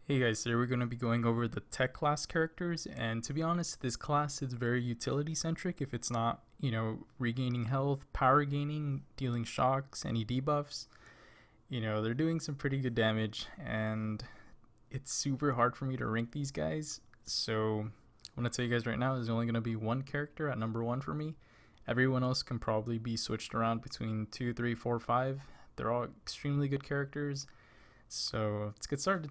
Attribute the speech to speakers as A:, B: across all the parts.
A: Hey guys, today we're going to be going over the tech class characters, and to be honest, this class is very utility centric. If it's not, regaining health, power gaining, dealing shocks, any debuffs, they're doing some pretty good damage, and it's super hard for me to rank these guys. So I'm going to tell you guys right now, there's only going to be one character at number one for me. Everyone else can probably be switched around between 2, 3, 4, 5. They're all extremely good characters, so let's get started.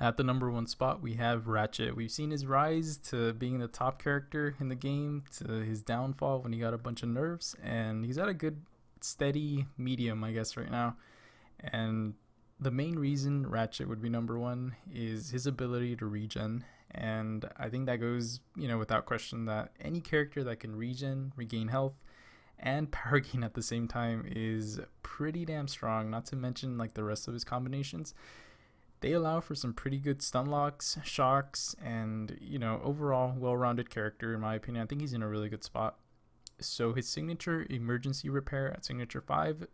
A: At the number one spot, we have Ratchet. We've seen his rise to being the top character in the game, to his downfall when he got a bunch of nerfs, and he's at a good, steady medium, I guess, right now. And the main reason Ratchet would be number one is his ability to regen. And I think that goes, without question, that any character that can regen, regain health, and power gain at the same time is pretty damn strong, not to mention like the rest of his combinations. They allow for some pretty good stun locks, shocks, and overall well-rounded character in my opinion. I think he's in a really good spot. So his signature emergency repair at signature 5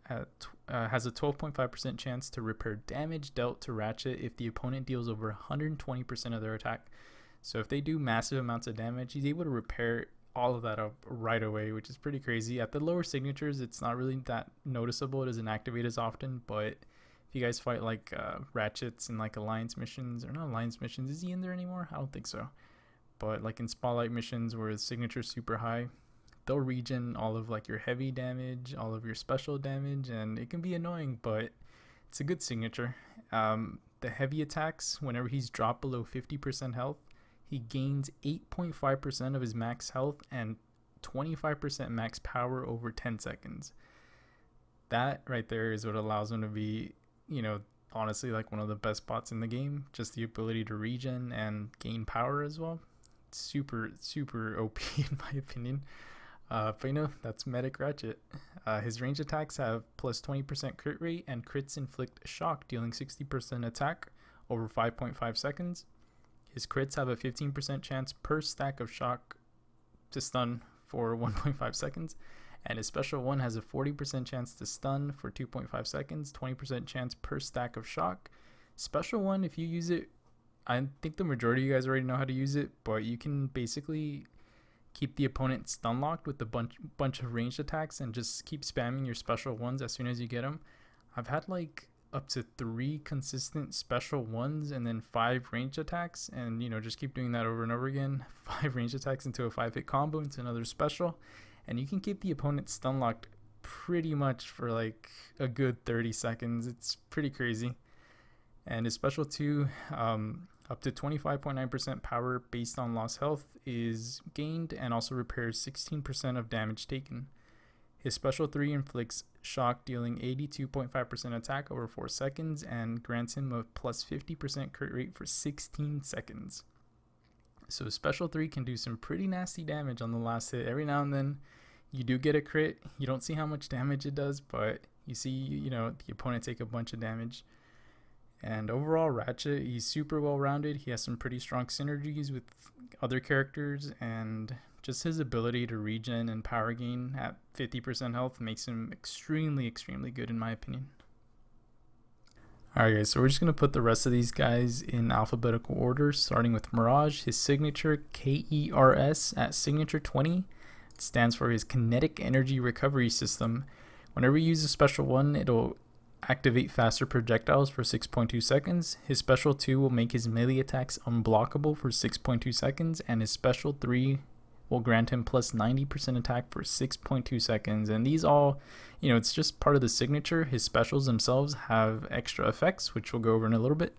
A: has a 12.5% chance to repair damage dealt to Ratchet if the opponent deals over 120% of their attack. So if they do massive amounts of damage, he's able to repair all of that up right away, which is pretty crazy. At the lower signatures, it's not really that noticeable. It doesn't activate as often, but if you guys fight like Ratchets and like alliance missions, or not alliance missions, is he in there anymore? I don't think so. But like in spotlight missions where his signature is super high, they'll regen all of like your heavy damage, all of your special damage, and it can be annoying, but it's a good signature. The heavy attacks, whenever he's dropped below 50% health, he gains 8.5% of his max health and 25% max power over 10 seconds. That right there is what allows him to be, honestly, like one of the best bots in the game. Just the ability to regen and gain power as well. Super, super OP in my opinion. But that's Medic Ratchet. His range attacks have plus 20% crit rate, and crits inflict shock, dealing 60% attack over 5.5 seconds. His crits have a 15% chance per stack of shock to stun for 1.5 seconds. And his special one has a 40% chance to stun for 2.5 seconds, 20% chance per stack of shock. Special one, if you use it, I think the majority of you guys already know how to use it, but you can basically keep the opponent stun locked with a bunch of ranged attacks and just keep spamming your special ones as soon as you get them. I've had like up to 3 consistent special ones and then 5 ranged attacks, and just keep doing that over and over again. 5 ranged attacks into a 5-hit combo into another special, and you can keep the opponent stun locked pretty much for like a good 30 seconds. It's pretty crazy. And his special 2, up to 25.9% power based on lost health is gained, and also repairs 16% of damage taken. His special 3 inflicts shock, dealing 82.5% attack over 4 seconds, and grants him a plus 50% crit rate for 16 seconds. So special 3 can do some pretty nasty damage on the last hit. Every now and then you do get a crit. You don't see how much damage it does, but you see, the opponent take a bunch of damage. And overall, Ratchet, he's super well rounded. He has some pretty strong synergies with other characters, and just his ability to regen and power gain at 50% health makes him extremely, extremely good in my opinion. Alright guys, so we're just going to put the rest of these guys in alphabetical order, starting with Mirage. His signature, KERS, at signature 20, stands for his kinetic energy recovery system. Whenever you use a special 1, it'll activate faster projectiles for 6.2 seconds. His special 2 will make his melee attacks unblockable for 6.2 seconds, and his special 3 will grant him plus 90% attack for 6.2 seconds. And these all, it's just part of the signature. His specials themselves have extra effects, which we'll go over in a little bit.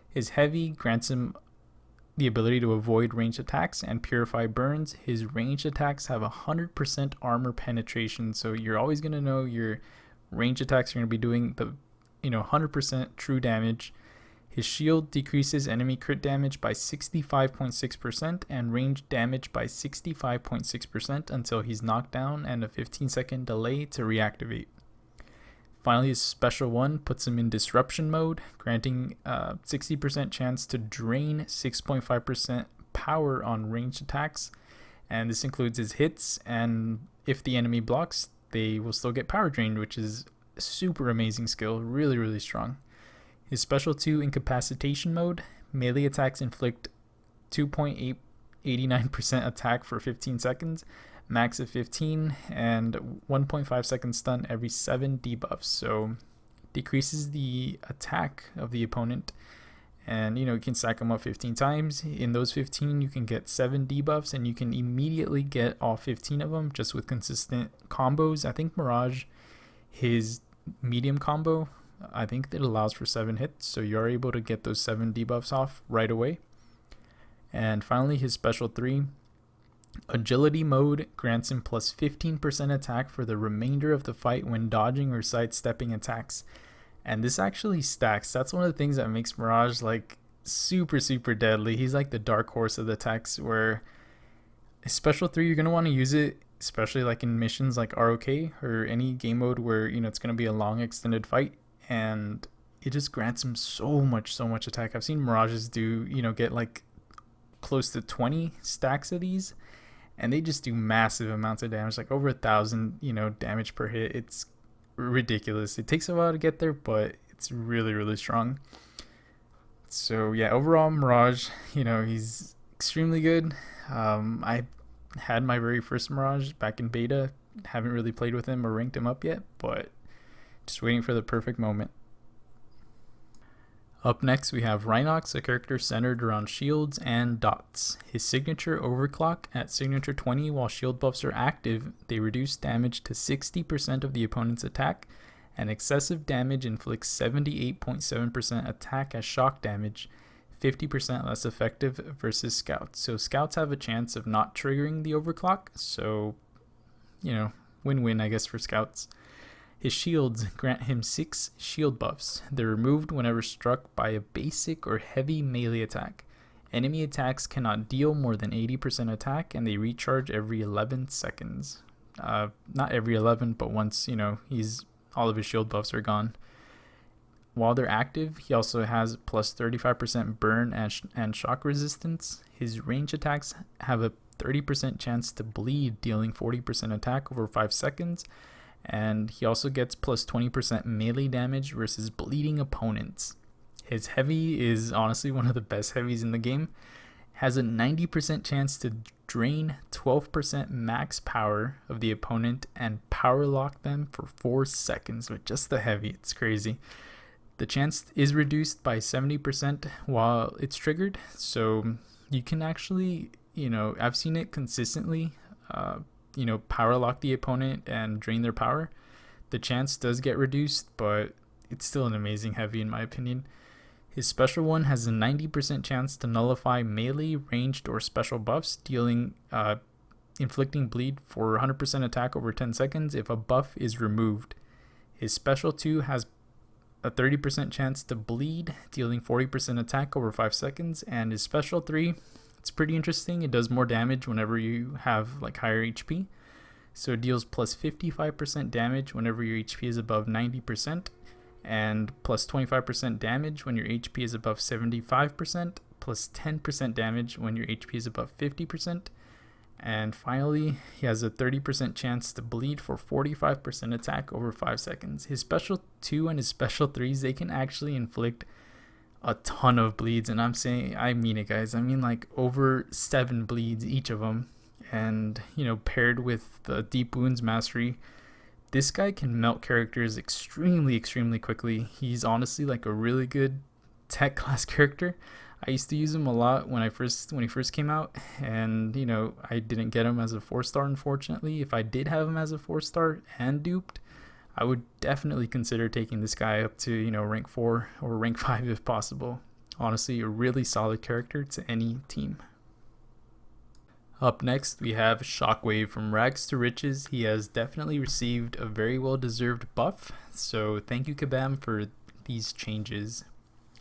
A: His heavy grants him the ability to avoid ranged attacks and purify burns. His ranged attacks have 100% armor penetration, so you're always going to know your range attacks are going to be doing the 100% true damage. His shield decreases enemy crit damage by 65.6% and range damage by 65.6% until he's knocked down, and a 15-second delay to reactivate. Finally, his special 1 puts him in disruption mode, granting 60% chance to drain 6.5% power on ranged attacks, and this includes his hits, and if the enemy blocks, they will still get power drained, which is a super amazing skill, really, really strong. His special 2, Incapacitation Mode, melee attacks inflict 2.89% attack for 15 seconds, max of 15, and 1.5 second stun every 7 debuffs. So decreases the attack of the opponent, and you can stack them up 15 times. In those 15 you can get 7 debuffs, and you can immediately get all 15 of them just with consistent combos. I think Mirage, his medium combo, I think it allows for 7 hits, so you're able to get those 7 debuffs off right away. And finally, his special 3, Agility Mode, grants him plus 15% attack for the remainder of the fight when dodging or sidestepping attacks. And this actually stacks. That's one of the things that makes Mirage like super deadly. He's like the dark horse of the attacks, where his special 3, you're going to want to use it especially like in missions like ROK or any game mode where it's going to be a long extended fight, and it just grants him so much attack. I've seen Mirages do get like close to 20 stacks of these, and they just do massive amounts of damage, like over 1,000 damage per hit. It's ridiculous. It takes a while to get there, but it's really strong. So yeah, overall Mirage, he's extremely good. I had my very first Mirage back in beta. Haven't really played with him or ranked him up yet, but just waiting for the perfect moment. Up next, we have Rhinox, a character centered around shields and dots. His signature Overclock, at signature 20, while shield buffs are active, they reduce damage to 60% of the opponent's attack, and excessive damage inflicts 78.7% attack as shock damage, 50% less effective versus Scouts. So Scouts have a chance of not triggering the Overclock, so, win-win, I guess, for Scouts. His shields grant him 6 shield buffs. They're removed whenever struck by a basic or heavy melee attack. Enemy attacks cannot deal more than 80% attack, and they recharge every 11 seconds. Not every 11, but once, all of his shield buffs are gone. While they're active, he also has plus 35% burn and shock resistance. His range attacks have a 30% chance to bleed, dealing 40% attack over 5 seconds. And he also gets plus 20% melee damage versus bleeding opponents. His heavy is honestly one of the best heavies in the game. Has a 90% chance to drain 12% max power of the opponent and power lock them for 4 seconds with just the heavy. It's crazy. The chance is reduced by 70% while it's triggered. So you can actually, I've seen it consistently, power lock the opponent and drain their power. The chance does get reduced, but it's still an amazing heavy in my opinion. His special one has a 90% chance to nullify melee, ranged, or special buffs, inflicting bleed for 100% attack over 10 seconds if a buff is removed. His special 2 has a 30% chance to bleed, dealing 40% attack over 5 seconds, and his special 3, it's pretty interesting. It does more damage whenever you have like higher HP. So it deals plus 55% damage whenever your HP is above 90%, and plus 25% damage when your HP is above 75%, plus 10% damage when your HP is above 50%. And finally, he has a 30% chance to bleed for 45% attack over 5 seconds. His special 2 and his special 3s, they can actually inflict a ton of bleeds, and I mean it, guys. I mean like over 7 bleeds each of them. And paired with the Deep Wounds Mastery, this guy can melt characters extremely quickly. He's honestly like a really good tech class character. I used to use him a lot when he first came out, and I didn't get him as a 4-star, unfortunately. If I did have him as a 4-star and duped, I would definitely consider taking this guy up to rank 4 or rank 5 if possible. Honestly, a really solid character to any team. Up next, we have Shockwave. From rags to riches, he has definitely received a very well-deserved buff, so thank you Kabam for these changes.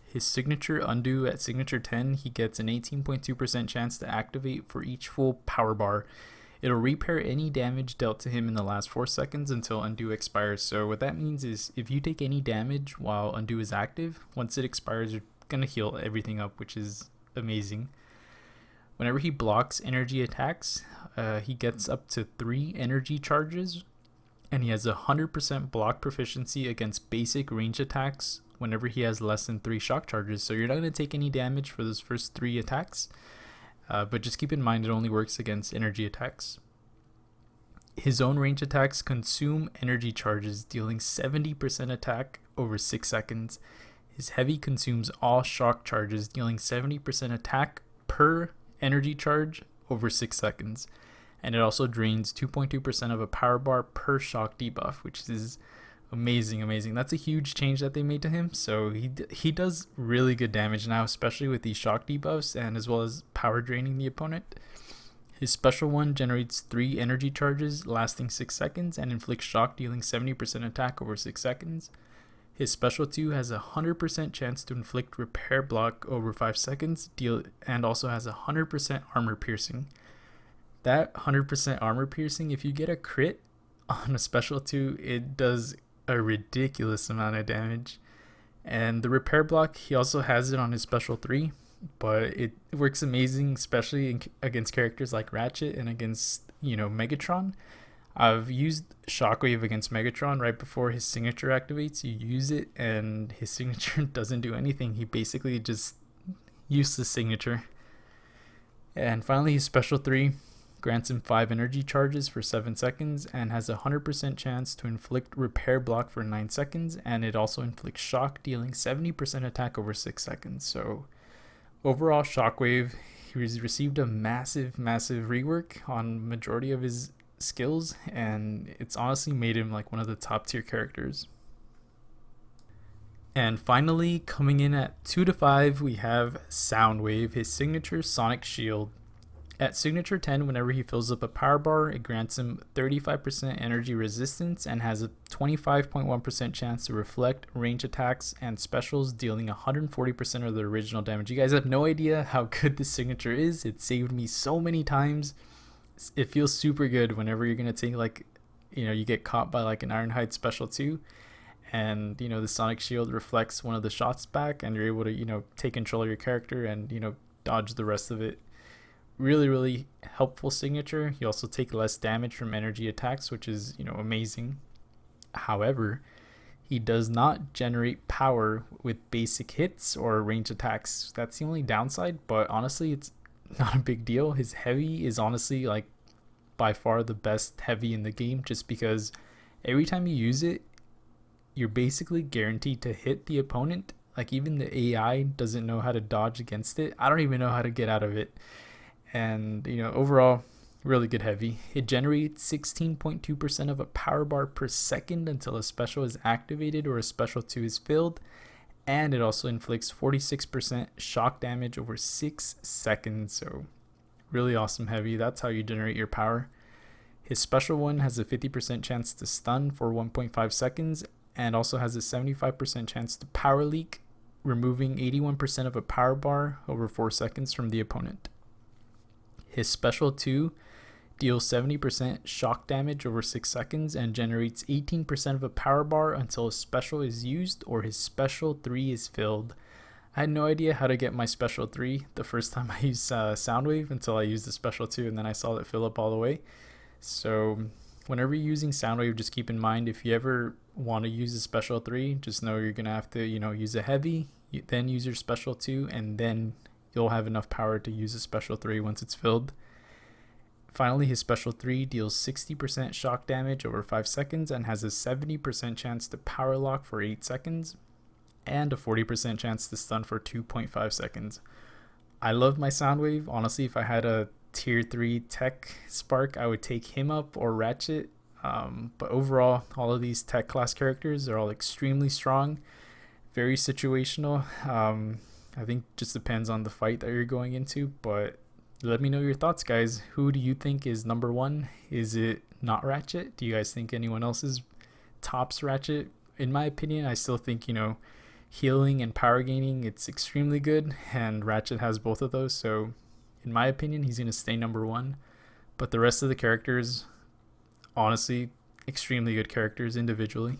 A: His signature Undo, at signature 10, he gets an 18.2% chance to activate for each full power bar. It'll repair any damage dealt to him in the last 4 seconds until Undo expires. So what that means is if you take any damage while Undo is active, once it expires, you're going to heal everything up, which is amazing. Whenever he blocks energy attacks, he gets up to 3 energy charges, and he has 100% block proficiency against basic range attacks whenever he has less than 3 shock charges. So you're not going to take any damage for those first 3 attacks, but just keep in mind it only works against energy attacks. His own range attacks consume energy charges, dealing 70% attack over 6 seconds. His heavy consumes all shock charges, dealing 70% attack per energy charge over 6 seconds. And it also drains 2.2% of a power bar per shock debuff, which is amazing. That's a huge change that they made to him. So he does really good damage now, especially with these shock debuffs and as well as power draining the opponent. His special one generates 3 energy charges lasting 6 seconds and inflicts shock, dealing 70% attack over 6 seconds. His special 2 has a 100% chance to inflict repair block over 5 seconds, and also has a 100% armor piercing. That 100% armor piercing, if you get a crit on a special 2, it does a ridiculous amount of damage. And the repair block, he also has it on his special 3, but it works amazing, especially against characters like Ratchet and against, Megatron. I've used Shockwave against Megatron right before his signature activates. You use it and his signature doesn't do anything. He basically just used the signature. And finally, his special 3 grants him 5 energy charges for 7 seconds and has a 100% chance to inflict repair block for 9 seconds. And it also inflicts shock, dealing 70% attack over 6 seconds. So overall, Shockwave, he's received a massive rework on majority of his skills, and it's honestly made him like one of the top tier characters. And finally, coming in at 2 to 5, we have Soundwave, his signature sonic shield. At signature 10, whenever he fills up a power bar, it grants him 35% energy resistance and has a 25.1% chance to reflect range attacks and specials, dealing 140% of the original damage. You guys have no idea how good this signature is. It saved me so many times. It feels super good whenever you're going to take you get caught by like an Ironhide special 2, and the sonic shield reflects one of the shots back, and you're able to take control of your character and dodge the rest of it. Really helpful signature. You also take less damage from energy attacks, which is amazing. However, he does not generate power with basic hits or range attacks. That's the only downside, but honestly it's not a big deal. His heavy is honestly like by far the best heavy in the game, just because every time you use it, you're basically guaranteed to hit the opponent. Like even the AI doesn't know how to dodge against it. I don't even know how to get out of it. And overall, really good heavy. It generates 16.2% of a power bar per second until a special is activated or a special 2 is filled. And it also inflicts 46% shock damage over 6 seconds. So really awesome heavy. That's how you generate your power. His special one has a 50% chance to stun for 1.5 seconds and also has a 75% chance to power leak, removing 81% of a power bar over 4 seconds from the opponent. His special 2 deals 70% shock damage over 6 seconds and generates 18% of a power bar until a special is used or his special 3 is filled. I had no idea how to get my special 3 the first time I used Soundwave until I used the special 2, and then I saw it fill up all the way. So whenever you're using Soundwave, just keep in mind, if you ever want to use a special 3, just know you're going to have to use a heavy, then use your special 2, and then you'll have enough power to use a special 3 once it's filled. Finally, his special 3 deals 60% shock damage over 5 seconds and has a 70% chance to power lock for 8 seconds and a 40% chance to stun for 2.5 seconds. I love my Soundwave. Honestly, if I had a tier 3 tech spark, I would take him up or Ratchet. But overall, all of these tech class characters are all extremely strong, very situational. I think just depends on the fight that you're going into, but let me know your thoughts, guys. Who do you think is number 1? Is it not Ratchet? Do you guys think anyone else is tops Ratchet? In my opinion, I still think, healing and power gaining, it's extremely good, and Ratchet has both of those. So in my opinion, he's going to stay number 1. But the rest of the characters, honestly, extremely good characters individually.